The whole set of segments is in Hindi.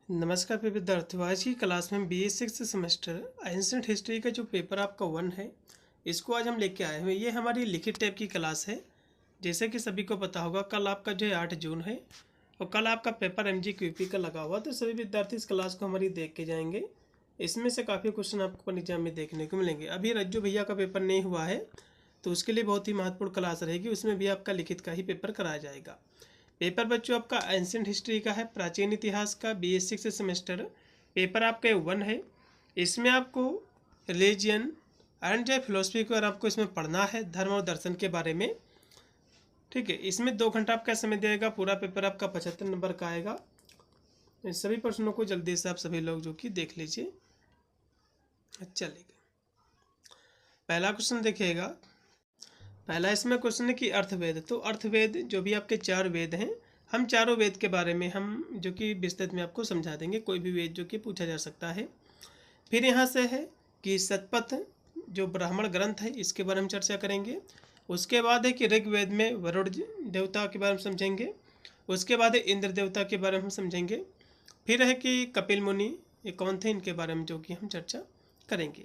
नमस्कार प्रिय विद्यार्थियों। आज की क्लास में BA 6 सेमेस्टर एंशिएंट हिस्ट्री का जो पेपर आपका 1 है, इसको आज हम लेके आए हुए। ये हमारी लिखित टाइप की क्लास है। जैसे कि सभी को पता होगा, कल आपका जो है 8 जून है और कल आपका पेपर MGQP का लगा हुआ, तो सभी विद्यार्थी इस क्लास को हमारी देख के जाएंगे। इसमें से काफ़ी क्वेश्चन आपको एग्जाम में देखने को मिलेंगे। अभी रज्जू भैया का पेपर नहीं हुआ है, तो उसके लिए बहुत ही महत्वपूर्ण क्लास रहेगी। उसमें भी आपका लिखित का ही पेपर कराया जाएगा। पेपर बच्चों आपका एंशिएंट हिस्ट्री का है, प्राचीन इतिहास का, BA 6 सेमेस्टर। पेपर आपका 1 है। इसमें आपको रिलीजियन एंड जो फिलोसफी को आपको इसमें पढ़ना है, धर्म और दर्शन के बारे में। ठीक है, इसमें 2 घंटा आपका समय देगा। पूरा पेपर आपका 75 नंबर का आएगा। इन सभी प्रश्नों को जल्दी से आप सभी लोग जो कि देख लीजिए। चलिए, पहला क्वेश्चन देखिएगा। पहला इसमें क्वेश्चन है कि अर्थवेद। तो अर्थवेद जो भी आपके 4 वेद हैं, हम चारों वेद के बारे में हम जो कि विस्तृत में आपको समझा देंगे। कोई भी वेद जो कि पूछा जा सकता है। फिर यहाँ से है कि शतपथ जो ब्राह्मण ग्रंथ है, इसके बारे में चर्चा करेंगे। उसके बाद है कि ऋग्वेद में वरुण देवता के बारे में समझेंगे। उसके बाद है इंद्र देवता के बारे में हम समझेंगे। फिर है कि कपिल मुनि ये कौन थे, इनके बारे में जो कि हम चर्चा करेंगे।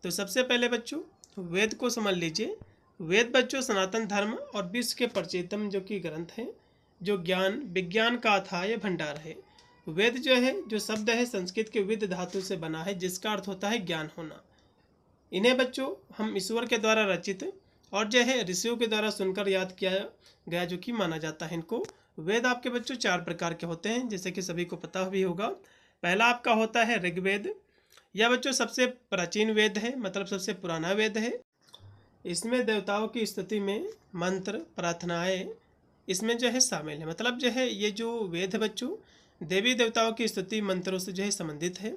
तो सबसे पहले बच्चों वेद को समझ लीजिए। वेद बच्चों सनातन धर्म और विश्व के प्राचीनतम जो कि ग्रंथ हैं, जो ज्ञान विज्ञान का अथाह भंडार है। वेद जो है, जो शब्द है, संस्कृत के विद धातु से बना है, जिसका अर्थ होता है ज्ञान होना। इन्हें बच्चों हम ईश्वर के द्वारा रचित और जो है ऋषियों के द्वारा सुनकर याद किया गया जो कि माना जाता है इनको। वेद आपके बच्चों 4 प्रकार के होते हैं, जैसे कि सभी को पता भी होगा। पहला आपका होता है ऋग्वेद। यह बच्चों सबसे प्राचीन वेद है, मतलब सबसे पुराना वेद है। इसमें देवताओं की स्तुति में मंत्र प्रार्थनाएं इसमें जो है शामिल है। मतलब जो है ये जो वेद है बच्चों, देवी देवताओं की स्तुति मंत्रों से जो है संबंधित है।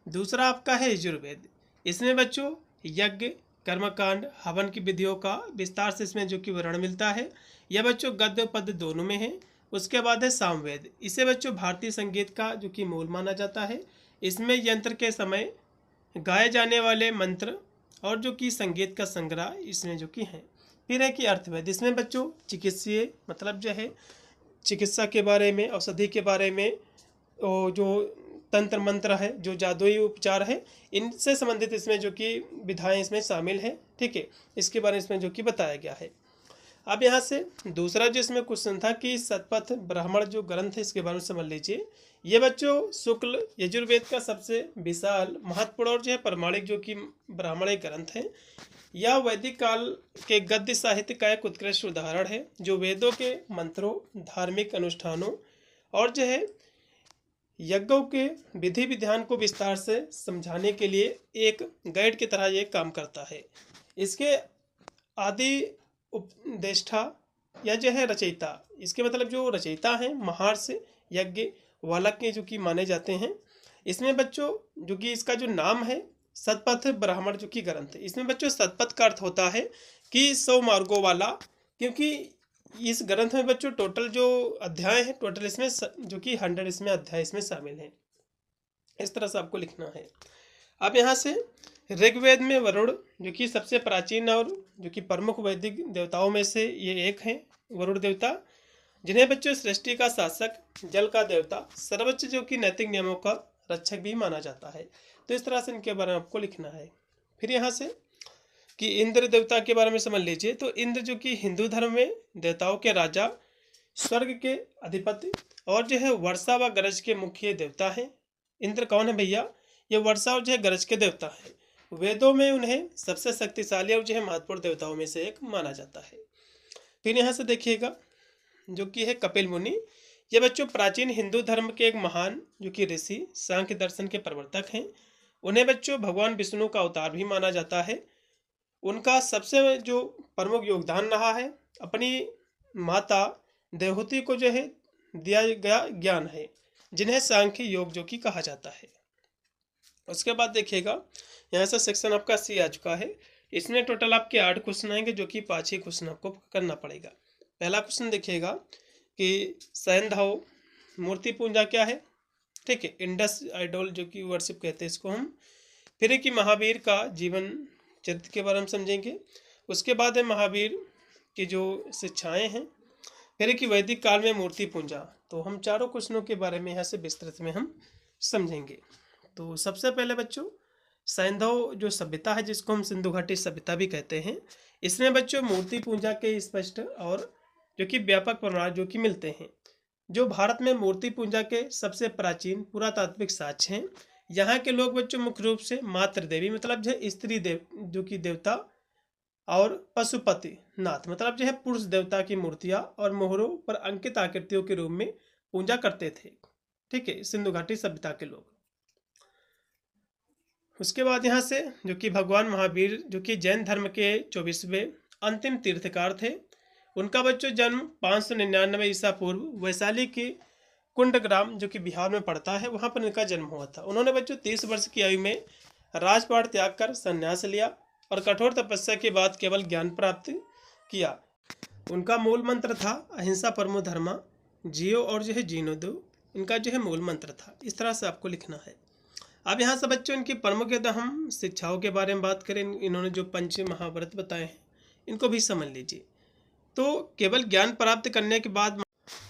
दूसरा आपका है यजुर्वेद। इसमें बच्चों यज्ञ कर्मकांड हवन की विधियों का विस्तार से इसमें जो कि वर्णन मिलता है। यह बच्चों गद्य पद दोनों में है। उसके बाद है सामवेद। इसे बच्चों भारतीय संगीत का जो कि मूल माना जाता है। इसमें यंत्र के समय गाए जाने वाले मंत्र और जो कि संगीत का संग्रह इसमें जो कि है। फिर है कि अर्थवेद। इसमें बच्चों चिकित्सीय मतलब जो है चिकित्सा के बारे में, औषधि के बारे में, जो तंत्र मंत्र है, जो जादुई उपचार है, इनसे संबंधित इसमें जो कि विधाएं इसमें शामिल है। ठीक है, इसके बारे में इसमें जो कि बताया गया है। अब यहाँ से दूसरा जो इसमें क्वेश्चन था कि शतपथ ब्राह्मण जो ग्रंथ है, इसके बारे में समझ लीजिए। ये बच्चों शुक्ल यजुर्वेद का सबसे विशाल महत्वपूर्ण और जो है प्रमाणिक जो कि ब्राह्मण ग्रंथ है। यह वैदिक काल के गद्य साहित्य का एक उत्कृष्ट उदाहरण है, जो वेदों के मंत्रों, धार्मिक अनुष्ठानों और जो है यज्ञों के विधि विधान को विस्तार से समझाने के लिए एक गाइड की तरह ये काम करता है। इसके आदि उपदेष्टा या जो है रचयिता, इसके मतलब जो रचयिता हैं महर्षि यज्ञ वाल्मीकि जो कि माने जाते हैं। इसमें बच्चों जो कि इसका जो नाम है शतपथ ब्राह्मण जो कि ग्रंथ है। इसमें बच्चों शतपथ का अर्थ होता है कि 100 मार्गों वाला, क्योंकि इस ग्रंथ में बच्चों टोटल जो अध्याय है, टोटल इसमें जो कि 100 इसमें अध्याय इसमें शामिल है। इस तरह से आपको लिखना है। अब यहाँ से ऋग्वेद में वरुण जो कि सबसे प्राचीन और जो कि प्रमुख वैदिक देवताओं में से ये एक हैं, वरुण देवता, जिन्हें बच्चों सृष्टि का शासक, जल का देवता, सर्वोच्च जो कि नैतिक नियमों का रक्षक भी माना जाता है। तो इस तरह से इनके बारे में आपको लिखना है। फिर यहाँ से कि इंद्र देवता के बारे में समझ लीजिए। तो इंद्र जो कि हिंदू धर्म में देवताओं के राजा, स्वर्ग के अधिपति और जो है वर्षा व गरज के मुख्य देवता हैं। इंद्र कौन है भैया? ये वर्षा और जो है गरज के देवता है। वेदों में उन्हें सबसे शक्तिशाली और जो है महत्वपूर्ण देवताओं में से एक माना जाता है। फिर यहाँ से देखिएगा जो कि है कपिल मुनि। ये बच्चों प्राचीन हिंदू धर्म के एक महान जो कि ऋषि, सांख्य दर्शन के प्रवर्तक हैं। उन्हें बच्चों भगवान विष्णु का अवतार भी माना जाता है। उनका सबसे जो प्रमुख योगदान रहा है, अपनी माता देवहूति को जो है दिया गया ज्ञान है, जिन्हें सांख्य योग जो कि कहा जाता है। उसके बाद देखिएगा यहाँ से सेक्शन आपका सी आ चुका है। इसमें टोटल आपके 8 क्वेश्चन आएंगे, जो कि 5 ही क्वेश्चन आपको करना पड़ेगा। पहला क्वेश्चन देखिएगा कि सैंधव मूर्ति पूजा क्या है। ठीक है, इंडस आइडोल जो कि वर्शिप कहते हैं इसको हम। फिर है कि महावीर का जीवन चरित्र के बारे में समझेंगे। उसके बाद है महावीर की जो शिक्षाएं हैं। फिर है कि वैदिक काल में मूर्ति पूजा। तो हम चारों क्वेश्चनों के बारे में यहाँ से विस्तृत में हम समझेंगे। तो सबसे पहले बच्चों, सैंधव जो सभ्यता है जिसको हम सिंधु घाटी सभ्यता भी कहते हैं, इसमें बच्चों मूर्ति पूजा के स्पष्ट और जो कि व्यापक प्रमाण जो कि मिलते हैं। जो भारत में मूर्ति पूजा के सबसे प्राचीन पुरातात्विक साक्ष्य हैं। यहाँ के लोग बच्चों मुख्य रूप से मातृ देवी मतलब जो है स्त्री देव जो कि देवता और पशुपति नाथ मतलब जो है पुरुष देवता की मूर्तियां और मोहरों पर अंकित आकृतियों के रूप में पूजा करते थे। ठीक है, सिंधु घाटी सभ्यता के लोग। उसके बाद यहाँ से जो कि भगवान महावीर जो कि जैन धर्म के 24वें अंतिम तीर्थकार थे, उनका बच्चों जन्म 599 ईसा पूर्व वैशाली के कुंडग्राम जो कि बिहार में पड़ता है वहाँ पर इनका जन्म हुआ था। उन्होंने बच्चों 30 वर्ष की आयु में राजपाट त्याग कर संन्यास लिया और कठोर तपस्या के बाद केवल ज्ञान प्राप्त किया। उनका मूल मंत्र था अहिंसा परमो धर्मा, जियो और जो है जीनो दो, इनका जो है मूल मंत्र था। इस तरह से आपको लिखना है। अब यहाँ से बच्चों इनकी प्रमुख हम शिक्षाओं के बारे में बात करें। इन्होंने जो पंच महाव्रत बताए हैं इनको भी समझ लीजिए। तो केवल ज्ञान प्राप्त करने के बाद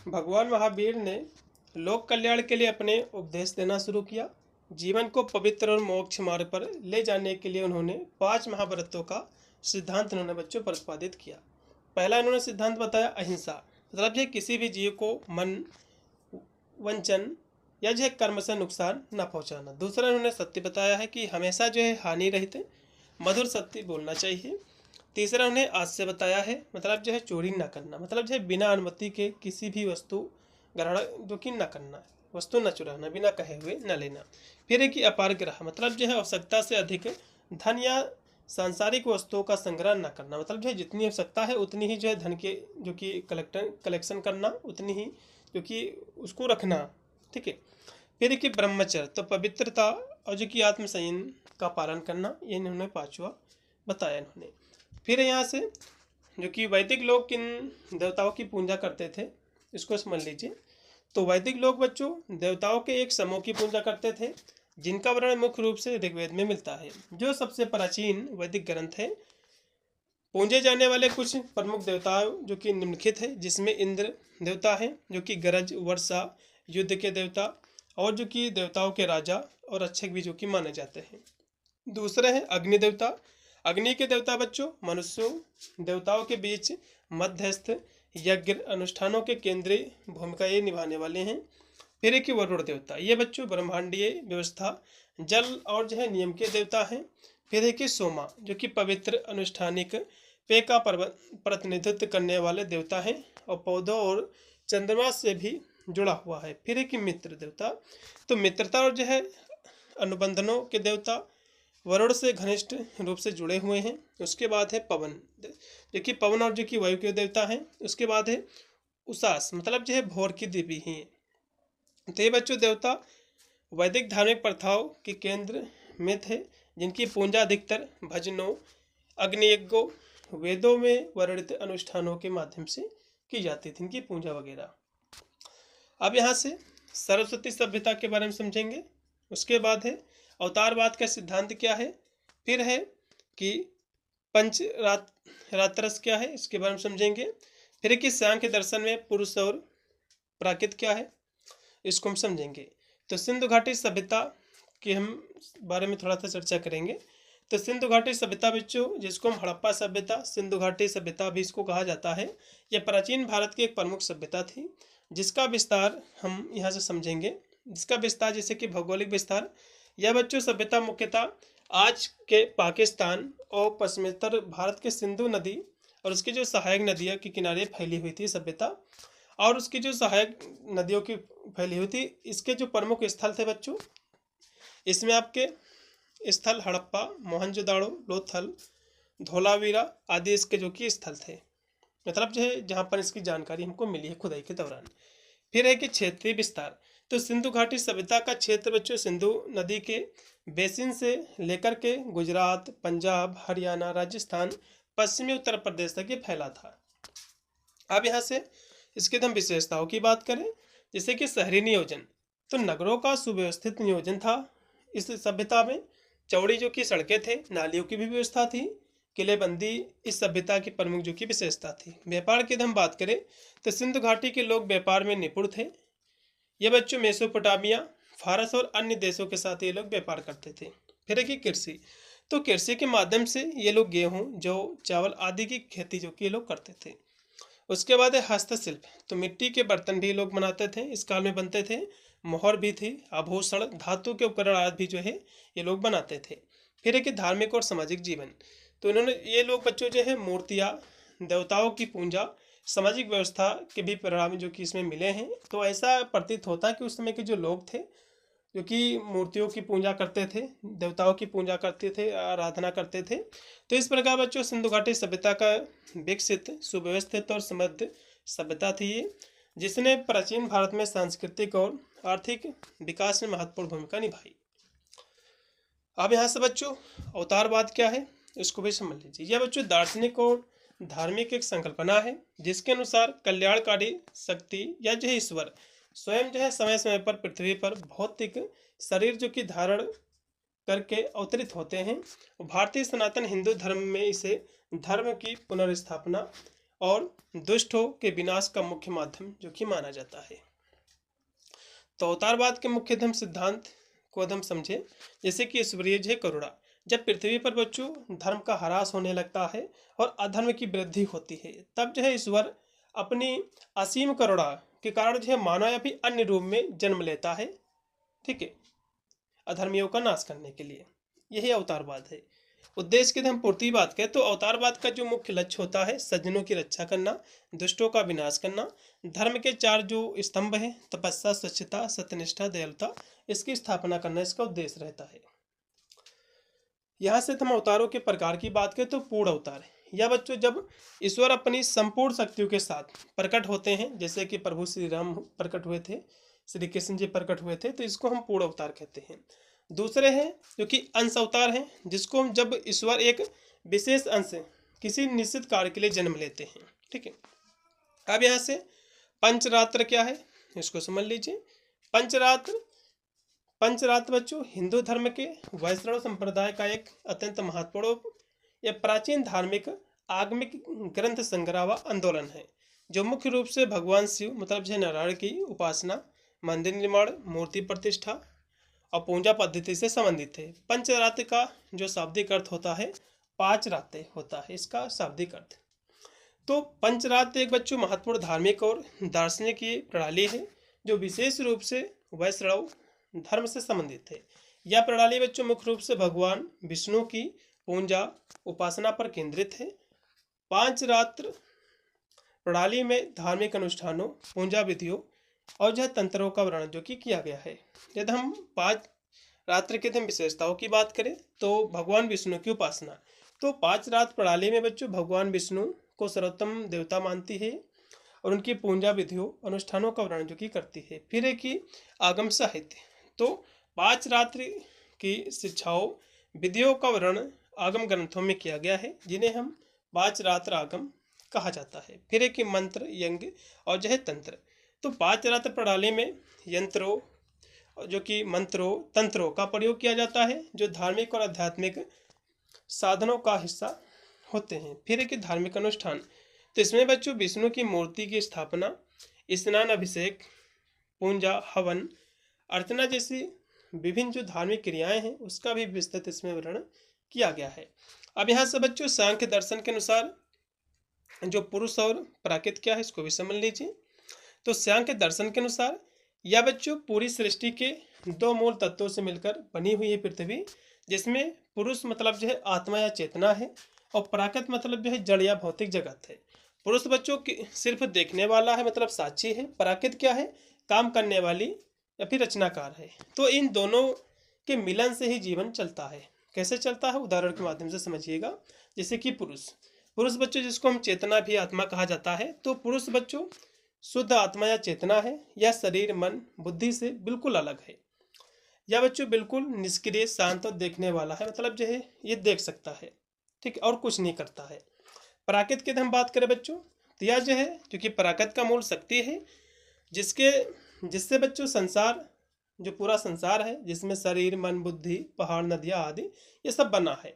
भगवान महावीर ने लोक कल्याण के लिए अपने उपदेश देना शुरू किया। जीवन को पवित्र और मोक्ष मार्ग पर ले जाने के लिए उन्होंने 5 महाव्रतों का सिद्धांत उन्होंने बच्चों प्रतिपादित किया। पहला इन्होंने सिद्धांत बताया अहिंसा, मतलब ये किसी भी जीव को मन, वंचन या जो है कर्म से नुकसान न पहुंचाना। दूसरा इन्होंने सत्य बताया है कि हमेशा जो है हानि रहित मधुर सत्य बोलना चाहिए। तीसरा उन्हें आस्य बताया है, मतलब जो है चोरी न करना, मतलब जो है बिना अनुमति के किसी भी वस्तु ग्रहण जो कि न करना, वस्तु न चुराना, बिना कहे हुए न लेना। फिर है कि अपार ग्रह, मतलब जो है आवश्यकता से अधिक धन या सांसारिक वस्तुओं का संग्रह न करना, मतलब जो है जितनी आवश्यकता है उतनी ही जो है धन के जो कि कलेक्शन करना, उतनी ही जो कि उसको रखना। ठीक है। फिर कि ब्रह्मचर्य, तो पवित्रता और जो कि आत्मसंयम का पालन करना, ये इन्होंने 5वां बताया इन्होंने। फिर यहाँ से जो कि वैदिक लोग किन देवताओं की पूजा करते थे इसको समझ लीजिए। तो वैदिक लोग बच्चों देवताओं के एक समूह की पूजा करते थे जिनका वर्णन मुख्य रूप से ऋग्वेद में मिलता है, जो सबसे प्राचीन वैदिक ग्रंथ है। पूजे जाने वाले कुछ प्रमुख देवताओं जो कि निम्नलिखित है, जिसमें इंद्र देवता है जो कि गरज, वर्षा, युद्ध के देवता और जो कि देवताओं के राजा और रक्षक भी जो कि माने जाते हैं। दूसरे हैं अग्नि देवता। अग्नि के देवता बच्चों मनुष्यों देवताओं के बीच मध्यस्थ यज्ञ अनुष्ठानों के केंद्रीय भूमिका ये निभाने वाले हैं। फिर एक वरुण देवता, ये बच्चों ब्रह्मांडीय व्यवस्था, जल और जो है नियम के देवता हैं। फिर एक सोमा जो कि पवित्र अनुष्ठानिक पेय का प्रतिनिधित्व करने वाले देवता हैं और पौधों और चंद्रमा से भी जुड़ा हुआ है। फिर एक मित्र देवता, तो मित्रता और जो है अनुबंधनों के देवता वरुण से घनिष्ठ रूप से जुड़े हुए हैं। उसके बाद है पवन जो कि पवन और जो कि वायु के देवता हैं। उसके बाद है उषास, मतलब जो है भोर की देवी ही है। तो ये बच्चों देवता वैदिक धार्मिक प्रथाओं के केंद्र में थे जिनकी पूजा अधिकतर भजनों, अग्नियज्ञों, वेदों में वर्णित अनुष्ठानों के माध्यम से की जाती थी, इनकी पूजा वगैरह। अब यहाँ से सरस्वती सभ्यता के बारे में समझेंगे। उसके बाद है अवतारवाद का सिद्धांत क्या है। फिर है कि पंच रात्रस क्या है, इसके बारे में समझेंगे। फिर कि सांख्य दर्शन में पुरुष और प्राकृत क्या है, इसको हम समझेंगे। तो सिंधु घाटी सभ्यता के हम बारे में थोड़ा सा चर्चा करेंगे। तो सिंधु घाटी सभ्यता बच्चों जिसको हम हड़प्पा सभ्यता, सिंधु घाटी सभ्यता भी इसको कहा जाता है, यह प्राचीन भारत की एक प्रमुख सभ्यता थी जिसका विस्तार हम यहाँ से समझेंगे। जिसका विस्तार जैसे कि भौगोलिक विस्तार, यह बच्चों सभ्यता मुख्यतः आज के पाकिस्तान और पश्चिमोत्तर भारत के सिंधु नदी और उसकी जो सहायक नदियों के किनारे फैली हुई थी सभ्यता, और उसकी जो सहायक नदियों की फैली हुई थी। इसके जो प्रमुख स्थल थे बच्चों, इसमें आपके स्थल हड़प्पा, मोहनजोदाड़ो, लोथल, धोलावीरा आदि इसके जो कि स्थल थे, मतलब जो है जहाँ पर इसकी जानकारी हमको मिली है खुदाई के दौरान। फिर है कि क्षेत्रीय विस्तार, तो सिंधु घाटी सभ्यता का क्षेत्र बच्चों सिंधु नदी के बेसिन से लेकर के गुजरात, पंजाब, हरियाणा, राजस्थान, पश्चिमी उत्तर प्रदेश तक ये फैला था। अब यहाँ से इसके हम विशेषताओं की बात करें, जैसे कि शहरी नियोजन, तो नगरों का सुव्यवस्थित नियोजन था इस सभ्यता में। चौड़ी जो कि सड़कें थे, नालियों की भी व्यवस्था थी, किलेबंदी इस सभ्यता की प्रमुख जो की विशेषता थी। व्यापार की हम बात करें तो सिंधु घाटी के लोग व्यापार में निपुण थे। ये बच्चों मेसोपोटामिया फारस और अन्य देशों के साथ ये लोग व्यापार करते थे। फिर है कि कृषि, तो कृषि के माध्यम से ये लोग गेहूं, जौ, चावल आदि की खेती जो कि ये लोग करते थे। उसके बाद है हस्तशिल्प, तो मिट्टी के बर्तन भी लोग बनाते थे, इस काल में बनते थे। मोहर भी थी, आभूषण, धातु के उपकरण आदि भी जो है ये लोग बनाते थे। फिर है कि धार्मिक और सामाजिक जीवन, तो इन्होंने ये लोग बच्चों जो है मूर्तियाँ, देवताओं की पूजा, सामाजिक व्यवस्था के भी परिणाम जो कि इसमें मिले हैं। तो ऐसा प्रतीत होता है कि उस समय के जो लोग थे जो कि मूर्तियों की पूजा करते थे, देवताओं की पूजा करते थे, आराधना करते थे। तो इस प्रकार बच्चों सिंधु घाटी सभ्यता का विकसित, सुव्यवस्थित और समृद्ध सभ्यता थी ये, जिसने प्राचीन भारत में सांस्कृतिक और आर्थिक विकास में महत्वपूर्ण भूमिका निभाई। अब यहाँ से बच्चों अवतारवाद क्या है इसको भी समझ लीजिए। यह बच्चों दार्शनिक और धार्मिक एक संकल्पना है जिसके अनुसार कल्याणकारी शक्ति या जो है ईश्वर स्वयं जो है समय समय पर पृथ्वी पर भौतिक शरीर जो कि धारण करके अवतरित होते हैं। भारतीय सनातन हिंदू धर्म में इसे धर्म की पुनर्स्थापना और दुष्टों के विनाश का मुख्य माध्यम जो कि माना जाता है। तो अवतारवाद के मुख्य धर्म सिद्धांत को हम समझे, जैसे कि ईश्वरीय जय करुणा, जब पृथ्वी पर बच्चों धर्म का ह्रास होने लगता है और अधर्म की वृद्धि होती है, तब जो है ईश्वर अपनी असीम करुणा के कारण जो है मानव या फिर अन्य रूप में जन्म लेता है, ठीक है, अधर्मियों का नाश करने के लिए। यही अवतारवाद है। उद्देश्य की हम पूर्ति बात करें तो अवतारवाद का जो मुख्य लक्ष्य होता है सज्जनों की रक्षा करना, दुष्टों का विनाश करना, धर्म के 4 जो स्तंभ है तपस्या, स्वच्छता, सत्यनिष्ठा, दयालुता, इसकी स्थापना करना इसका उद्देश्य रहता है। यहाँ से हम अवतारों के प्रकार की बात करें तो पूर्ण अवतार है या बच्चों जब ईश्वर अपनी संपूर्ण शक्तियों के साथ प्रकट होते हैं, जैसे कि प्रभु श्री राम प्रकट हुए थे, श्री कृष्ण जी प्रकट हुए थे, तो इसको हम पूर्ण अवतार कहते हैं। दूसरे हैं जो कि अंश अवतार हैं, जिसको हम जब ईश्वर एक विशेष अंश किसी निश्चित कार्य के लिए जन्म लेते हैं, ठीक है। अब यहाँ से पंचरात्र क्या है इसको समझ लीजिए। पंचरात्र बच्चों हिंदू धर्म के वैष्णव संप्रदाय का एक अत्यंत महत्वपूर्ण या प्राचीन धार्मिक आगमिक ग्रंथ संग्रह व आंदोलन है, जो मुख्य रूप से भगवान शिव मतलब जय नारायण की उपासना, मंदिर निर्माण, मूर्ति प्रतिष्ठा और पूजा पद्धति से संबंधित है। पंचरात्र का जो शाब्दिक अर्थ होता है 5 रातें होता है, इसका शाब्दिक अर्थ। तो पंचरात्र एक बच्चों महत्वपूर्ण धार्मिक और दार्शनिक की प्रणाली है जो विशेष रूप से वैष्णव धर्म से संबंधित है। यह प्रणाली बच्चों मुख्य रूप से भगवान विष्णु की पूजा उपासना पर केंद्रित है। 5 रात्र प्रणाली में धार्मिक अनुष्ठानों, पूजा विधियों और जो तंत्रों का वर्णन जो कि किया गया है। यदि हम 5 रात्र के दिन विशेषताओं की बात करें तो भगवान विष्णु की उपासना, तो 5 रात्र प्रणाली में बच्चों भगवान विष्णु को सर्वोत्तम देवता मानती है और उनकी पूजा विधियों अनुष्ठानों का वर्णन जो कि करती है। फिर है कि आगम साहित्य, तो 5 रात्रि की शिक्षाओं विधियों का वर्णन आगम ग्रंथों में किया गया है, जिन्हें हम 5 रात्र आगम कहा जाता है। फिर है कि मंत्र, यज्ञ और जो है तंत्र, तो 5 रात्र प्रणाली में यंत्रों जो कि मंत्रों, तंत्रों का प्रयोग किया जाता है जो धार्मिक और आध्यात्मिक साधनों का हिस्सा होते हैं। फिर है कि धार्मिक अनुष्ठान, तो इसमें बच्चों विष्णु की मूर्ति की स्थापना, स्नान, अभिषेक, पूजा, हवन, अर्चना जैसी विभिन्न जो धार्मिक क्रियाएं हैं उसका भी विस्तृत इसमें वर्णन किया गया है। अब यहाँ से बच्चों सांख्य दर्शन के अनुसार जो पुरुष और प्राकृत क्या है इसको भी समझ लीजिए। तो सांख्य दर्शन के अनुसार यह बच्चों पूरी सृष्टि के 2 मूल तत्वों से मिलकर बनी हुई है पृथ्वी, जिसमें पुरुष मतलब जो है आत्मा या चेतना है और प्राकृत मतलब जो है जड़ या भौतिक जगत है। पुरुष बच्चों की सिर्फ देखने वाला है मतलब साक्षी है, प्राकृत क्या है काम करने वाली या फिर रचनाकार है। तो इन दोनों के मिलन से ही जीवन चलता है। कैसे चलता है उदाहरण के माध्यम से समझिएगा। जैसे कि पुरुष बच्चों जिसको हम चेतना भी आत्मा कहा जाता है, तो पुरुष बच्चों शुद्ध आत्मा या चेतना है, यह शरीर, मन, बुद्धि से बिल्कुल अलग है। यह बच्चों बिल्कुल निष्क्रिय, शांत और देखने वाला है, मतलब जो है ये देख सकता है, ठीक, और कुछ नहीं करता है। प्राकृत की हम बात करें बच्चों, तो यह जो है क्योंकि प्राकृत का मूल शक्ति है जिससे बच्चों संसार, जो पूरा संसार है जिसमें शरीर, मन, बुद्धि, पहाड़, नदियाँ आदि ये सब बना है।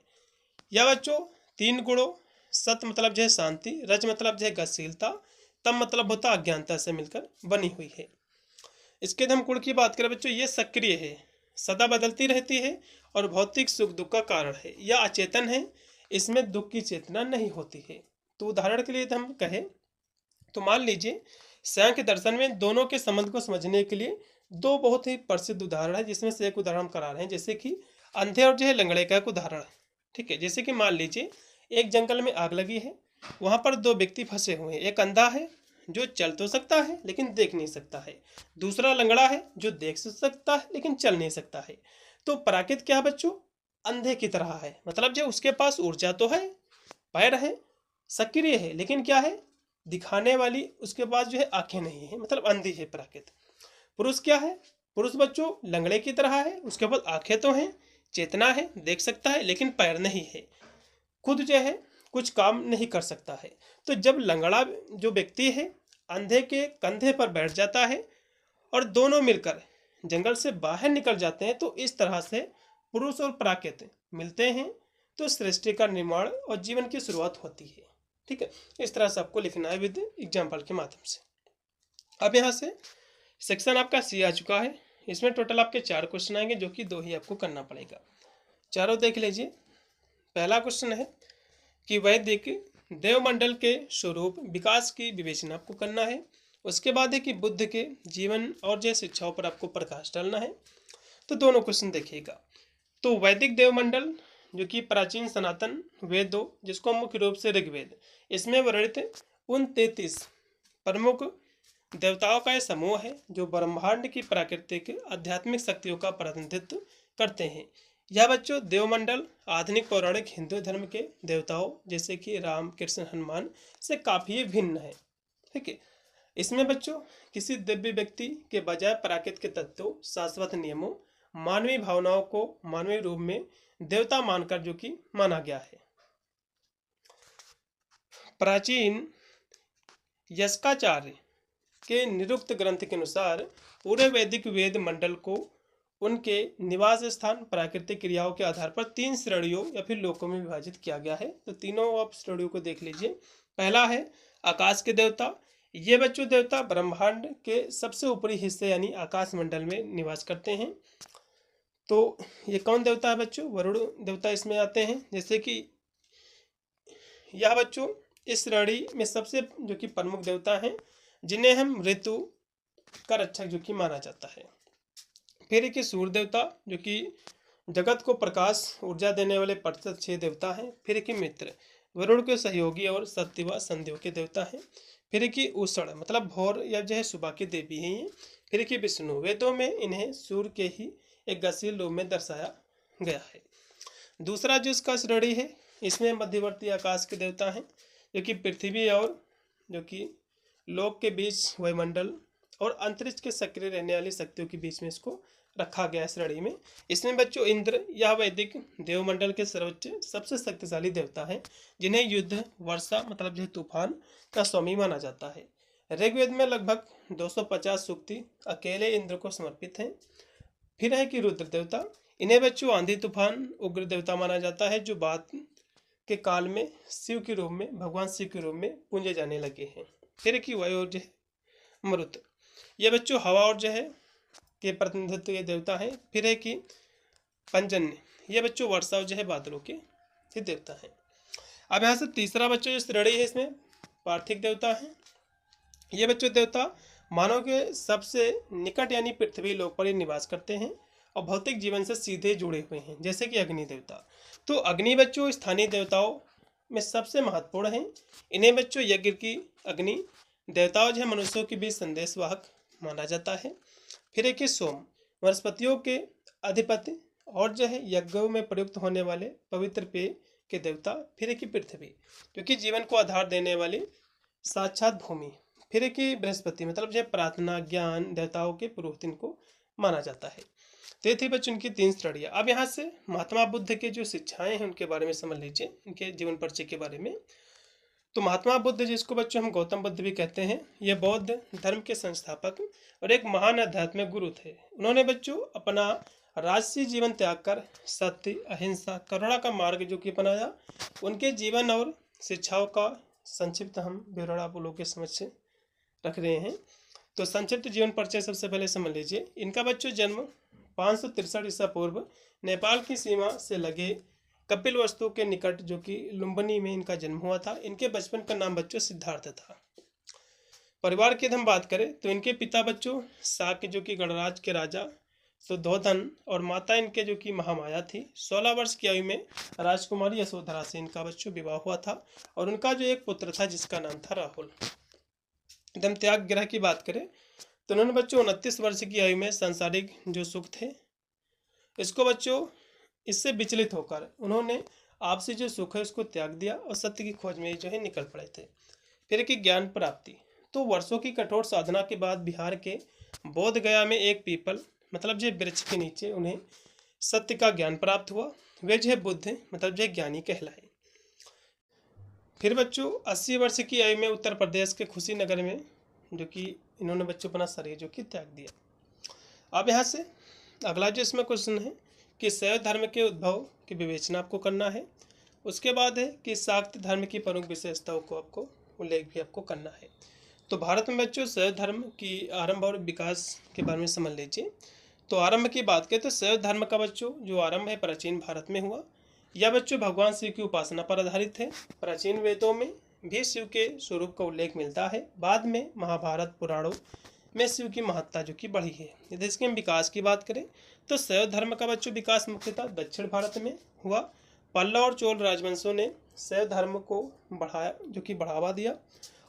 यह बच्चों 3 गुणों, सत मतलब जो है शांति, रज मतलब जो है गतिशीलता, तम मतलब होता अज्ञानता से मिलकर बनी हुई है। इसके धर्म गुण की बात करें बच्चों, ये सक्रिय है, सदा बदलती रहती है और भौतिक सुख दुख का कारण है। यह अचेतन है, इसमें दुख की चेतना नहीं होती है। तो उदाहरण के लिए हम कहें तो मान लीजिए सांख्य दर्शन में दोनों के संबंध को समझने के लिए दो बहुत ही प्रसिद्ध उदाहरण है, जिसमें से एक उदाहरण हम करा रहे हैं, जैसे कि अंधे और जो है लंगड़े का एक उदाहरण है। ठीक है, जैसे कि मान लीजिए एक जंगल में आग लगी है, वहां पर दो व्यक्ति फंसे हुए हैं। एक अंधा है जो चल तो सकता है लेकिन देख नहीं सकता है, दूसरा लंगड़ा है जो देख सकता है लेकिन चल नहीं सकता है। तो प्राकृत क्या है बच्चों, अंधे की तरह है, मतलब जो उसके पास ऊर्जा तो है, पैर है, सक्रिय है, लेकिन क्या है, दिखाने वाली उसके पास जो है आंखें नहीं है, मतलब अंधी है प्राकृत। पुरुष क्या है, पुरुष बच्चों लंगड़े की तरह है, उसके पास आंखें तो हैं, चेतना है, देख सकता है, लेकिन पैर नहीं है, खुद जो है कुछ काम नहीं कर सकता है। तो जब लंगड़ा जो व्यक्ति है अंधे के कंधे पर बैठ जाता है और दोनों मिलकर जंगल से बाहर निकल जाते हैं, तो इस तरह से पुरुष और प्राकृत मिलते हैं, तो सृष्टि का निर्माण और जीवन की शुरुआत होती है। ठीक है, इस तरह से आपको लिखना है विद एग्जाम्पल के माध्यम से। अब यहाँ से सेक्शन आपका सी आ चुका है, इसमें टोटल आपके 4 क्वेश्चन आएंगे, जो कि 2 ही आपको करना पड़ेगा। चारों देख लीजिए। पहला क्वेश्चन है कि वैदिक देवमंडल के स्वरूप विकास की विवेचना आपको करना है। उसके बाद है कि बुद्ध के जीवन और जय शिक्षाओं पर आपको प्रकाश डालना है। तो दोनों क्वेश्चन देखिएगा। तो वैदिक देवमंडल जो कि प्राचीन सनातन वेदों, जिसको मुख्य रूप से ऋग्वेद, इसमें वर्णित उन 33 प्रमुख देवताओं का यह समूह है जो ब्रह्मांड की प्राकृतिक आध्यात्मिक शक्तियों का प्रतिनिधित्व करते हैं। यह बच्चों देवमंडल आधुनिक पौराणिक हिंदू धर्म के देवताओं जैसे कि राम, कृष्ण, हनुमान से काफी भिन्न है। ठीक है, इसमें बच्चों किसी दिव्य व्यक्ति के बजाय प्राकृत के तत्वों, शाश्वत नियमों, मानवीय भावनाओं को मानवीय रूप में देवता मानकर जो कि माना गया है। प्राचीन यस्काचार्य के निरुक्त ग्रंथ के अनुसार पूरे वैदिक वेद मंडल को उनके निवास स्थान, प्राकृतिक क्रियाओं के आधार पर 3 श्रेणियों या फिर लोकों में विभाजित किया गया है। तो तीनों आप श्रेणियों को देख लीजिए। पहला है आकाश के देवता। ये बच्चों देवता ब्रह्मांड के सबसे ऊपरी हिस्से यानी आकाश मंडल में निवास करते हैं। तो ये कौन देवता है बच्चों, वरुण देवता इसमें आते हैं। जैसे कि यह बच्चों इस श्रेणी में सबसे जो कि प्रमुख देवता हैं, जिन्हें हम ऋतु का रक्षक जो कि माना जाता है। फिर एक सूर्य देवता जो कि जगत को प्रकाश ऊर्जा देने वाले प्रत्यक्ष देवता हैं। फिर एक मित्र वरुण के सहयोगी और सत्य व संध्यों के देवता हैं। फिर एक उषण मतलब भोर या जो है सुबह की देवी हैं ये। फिर एक विष्णु, वेदों में इन्हें सूर्य के ही एक गतिशील रूप में दर्शाया गया है। दूसरा जो इसका श्रेणी है, इसमें मध्यवर्ती आकाश के देवता हैं जो कि पृथ्वी और जो कि लोक के बीच वायुमंडल और अंतरिक्ष के सक्रिय रहने वाली शक्तियों के बीच में इसको रखा गया श्रेणी में। इसमें बच्चों इंद्र यह वैदिक देवमंडल के सर्वोच्च सबसे शक्तिशाली देवता है, जिन्हें युद्ध, वर्षा मतलब जो तूफान का स्वामी माना जाता है। ऋग्वेद में लगभग 250 सूक्ति अकेले इंद्र को समर्पित हैं। फिर है कि रुद्र देवता, इन्हें बच्चों आंधी, तूफान, उग्र देवता माना जाता है, जो बाद के काल में शिव के रूप में, भगवान शिव के रूप में पूजे जाने लगे हैं। फिर की वायु और जो है मरुत, ये बच्चों हवा और जो है के प्रतिनिधित्व ये देवता है। फिर है कि पंजन्य, ये बच्चों वर्षा और जो है बादलों के ये देवता है। अब यहाँ से तीसरा बच्चों जो श्रेणी है, इसमें पार्थिव देवता है। ये बच्चों देवता मानव के सबसे निकट यानी पृथ्वी लोक पर ही निवास करते हैं और भौतिक जीवन से सीधे जुड़े हुए हैं, जैसे कि अग्नि देवता। तो अग्नि बच्चों स्थानीय देवताओं में सबसे महत्वपूर्ण है। इन्हें बच्चों यज्ञ की अग्नि देवताओं जो है मनुष्यों के बीच संदेशवाहक माना जाता है। फिर एक सोम, वनस्पतियों के अधिपति और जो है यज्ञों में प्रयुक्त होने वाले पवित्र पेय के देवता। फिर एक पृथ्वी, क्योंकि जीवन को आधार देने वाली साक्षात भूमि। फिर एक बृहस्पति मतलब जो प्रार्थना, ज्ञान देवताओं के पुरोहित इनको माना जाता है। तो ये थी बच्चों उनकी 3 श्रेणियाँ। अब यहाँ से महात्मा बुद्ध के जो शिक्षाएं हैं उनके बारे में समझ लीजिए, इनके जीवन परिचय के बारे में। तो महात्मा बुद्ध, जिसको बच्चों हम गौतम बुद्ध भी कहते हैं, ये बौद्ध धर्म के संस्थापक और एक महान आध्यात्मिक गुरु थे। उन्होंने बच्चों अपना राजसी जीवन त्याग कर सत्य, अहिंसा, करुणा का मार्ग जो कि अपनाया। उनके जीवन और शिक्षाओं का संक्षिप्त हम विवरण आप लोगों के समक्ष रख रहे हैं। तो संक्षिप्त जीवन परिचय सबसे पहले समझ लीजिए। इनका बच्चों जन्म 563 ईसा पूर्व नेपाल की सीमा से लगे कपिलवस्तु के निकट जो कि लुम्बिनी में इनका जन्म हुआ था। इनके बचपन का नाम बच्चों सिद्धार्थ था। परिवार की हम बात करें तो इनके पिता बच्चों शाक्य जो कि गणराज के राजा सुद्धोधन और माता इनके जो कि महामाया थी। 16 वर्ष की आयु में राजकुमारी यशोधरा से इनका बच्चों विवाह हुआ था और उनका जो एक पुत्र था जिसका नाम था राहुल। एकदम त्याग ग्रह की बात करें तो उन्होंने बच्चों 29 वर्ष की आयु में सांसारिक जो सुख थे इसको बच्चों इससे विचलित होकर उन्होंने आपसी जो सुख है उसको त्याग दिया और सत्य की खोज में जो है निकल पड़े थे। फिर की ज्ञान प्राप्ति, तो वर्षों की कठोर साधना के बाद बिहार के बोध गया में एक पीपल मतलब जो वृक्ष के नीचे उन्हें सत्य का ज्ञान प्राप्त हुआ। वे जो बुद्ध मतलब जो ज्ञानी कहलाए। फिर बच्चों 80 वर्ष की आयु में उत्तर प्रदेश के कुशीनगर में जो कि इन्होंने बच्चों अपना शरीर जो कि त्याग दिया। अब यहाँ से अगला जो इसमें क्वेश्चन है कि शैव धर्म के उद्भव की विवेचना आपको करना है। उसके बाद है कि शाक्त धर्म की प्रमुख विशेषताओं को आपको उल्लेख भी आपको करना है। तो भारत में बच्चों शैव धर्म की आरंभ और विकास के बारे में समझ लीजिए। तो आरंभ की बात करें तो शैव धर्म का बच्चों जो आरंभ है प्राचीन भारत में हुआ। यह बच्चों भगवान शिव की उपासना पर आधारित है। प्राचीन वेदों में भी शिव के स्वरूप का उल्लेख मिलता है। बाद में महाभारत पुराणों में शिव की महत्ता जो कि बढ़ी है। यदि इसके हम विकास की बात करें तो शैव धर्म का बच्चों विकास मुख्यतः दक्षिण भारत में हुआ। पल्लव और चोल राजवंशों ने शैव धर्म को बढ़ावा दिया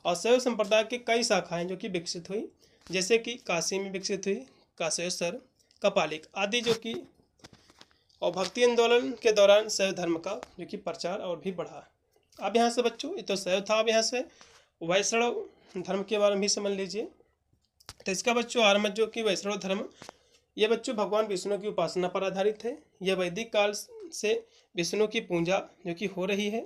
और शैव संप्रदाय की कई शाखाएं जो कि विकसित हुई, जैसे कि काशी में विकसित हुई, काशेश्वर, कपालिक आदि जो कि, और भक्ति आंदोलन के दौरान शैव धर्म का जो कि प्रचार और भी बढ़ा। अब यहाँ से बच्चों ये तो शैव था। अब यहाँ से वैष्णव धर्म के बारे में भी समझ लीजिए। तो इसका बच्चों आरंभ जो कि वैष्णव धर्म ये बच्चों भगवान विष्णु की उपासना पर आधारित है। यह वैदिक काल से विष्णु की पूजा जो कि हो रही है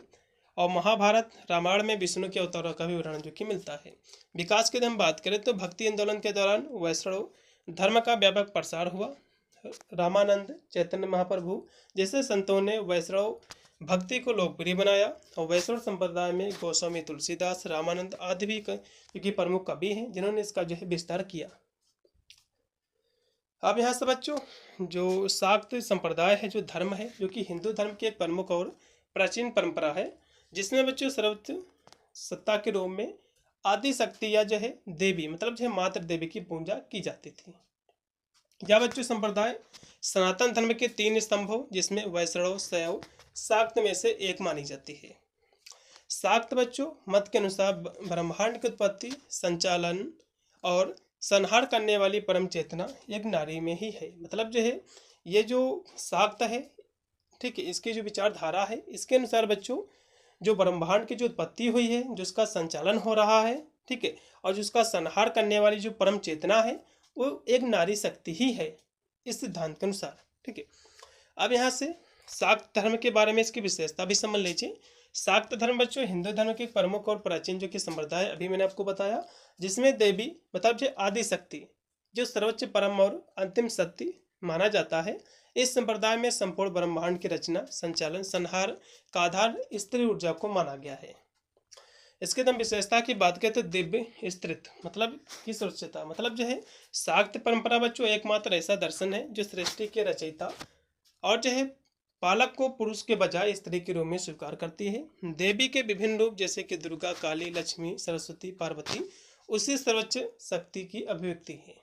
और महाभारत रामायण में विष्णु के अवतारों का भी वर्णन जो कि मिलता है। विकास की हम बात करें तो भक्ति आंदोलन के दौरान वैष्णव धर्म का व्यापक प्रसार हुआ। रामानंद, चैतन्य महाप्रभु जैसे संतों ने वैष्णव भक्ति को लोकप्रिय बनाया और वैष्णव संप्रदाय में गोस्वामी तुलसीदास, रामानंद आदि भी क्योंकि प्रमुख कवि हैं जिन्होंने इसका जो है विस्तार किया। अब यहाँ से बच्चों जो शाक्त संप्रदाय है जो धर्म है जो कि हिंदू धर्म की एक प्रमुख और प्राचीन परंपरा है, जिसमें बच्चों सर्वोच्च सत्ता के रूप में आदि शक्ति या जो है देवी मतलब जो है मातृ देवी की पूजा की जाती थी। यह बच्चों संप्रदाय सनातन धर्म के 3 स्तंभों जिसमें वैष्णव, शैव, शाक्त में से एक मानी जाती है। शाक्त बच्चों मत के अनुसार ब्रह्मांड की उत्पत्ति, संचालन और संहार करने वाली परम चेतना एक नारी में ही है। मतलब जो है ये जो शाक्त है, ठीक है, इसकी जो विचारधारा है इसके अनुसार बच्चों जो ब्रह्मांड की जो उत्पत्ति हुई है, जो उसका संचालन हो रहा है, ठीक है, और जो उसका संहार करने वाली जो परम चेतना है वो एक नारी शक्ति ही है इस सिद्धांत के अनुसार। ठीक है, अब यहाँ से शाक्त धर्म के बारे में इसकी विशेषता भी समझ लीजिए। शाक्त धर्म बच्चों हिंदू धर्म के प्रमुख और प्राचीन जो कि संप्रदाय अभी मैंने आपको बताया, जिसमें देवी मतलब जो आदि शक्ति जो सर्वोच्च परम और अंतिम सत्य माना जाता है। इस संप्रदाय में संपूर्ण ब्रह्मांड की रचना, संचालन, संहार का आधार स्त्री ऊर्जा को माना गया है। इसके दम विशेषता की बात करें तो दिव्य स्त्रीत्व मतलब की सुरक्षिता मतलब जो है शाक्त परंपरा बच्चों एकमात्र ऐसा दर्शन है जो सृष्टि के रचयिता और जो है पालक को पुरुष के बजाय स्त्री के रूप में स्वीकार करती है। देवी के विभिन्न रूप जैसे कि दुर्गा, काली, लक्ष्मी, सरस्वती, पार्वती उसी सर्वोच्च शक्ति की अभिव्यक्ति है।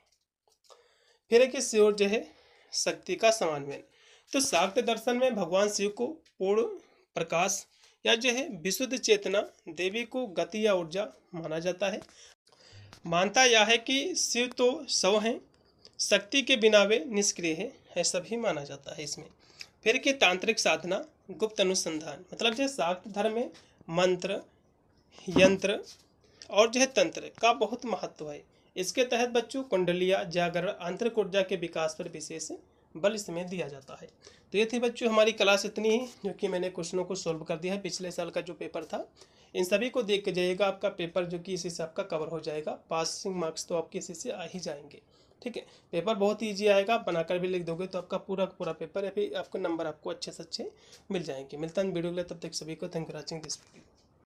फिर एक शिव जो है शक्ति का समन्वय। तो शाक्त दर्शन में भगवान शिव को पूर्ण प्रकाश या जो है विशुद्ध चेतना, देवी को गति या ऊर्जा माना जाता है। मानता यह है कि शिव तो सव हैं, शक्ति के बिना वे निष्क्रिय है, ऐसा भी माना जाता है इसमें। फिर की तांत्रिक साधना, गुप्त अनुसंधान मतलब जो शाक्त धर्म में मंत्र, यंत्र और जो है तंत्र का बहुत महत्व है। इसके तहत बच्चों कुंडलिया, जागरण, आंतरिक ऊर्जा के विकास पर विशेष बल इसमें दिया जाता है। तो ये थी बच्चों हमारी क्लास इतनी ही जो कि मैंने क्वेश्चनों को सोल्व कर दिया है। पिछले साल का जो पेपर था इन सभी को देख के जाइएगा, आपका पेपर जो कि इसी से आपका कवर हो जाएगा। पासिंग मार्क्स तो आपके इसी से आ ही जाएंगे। ठीक है, पेपर बहुत ईजी आएगा, बनाकर भी लिख दोगे तो आपका पूरा पेपर है, फिर आपके नंबर आपको अच्छे से अच्छे मिल जाएंगे। मिलता है वीडियो के लिए, तब तक सभी को thank you for watching this video.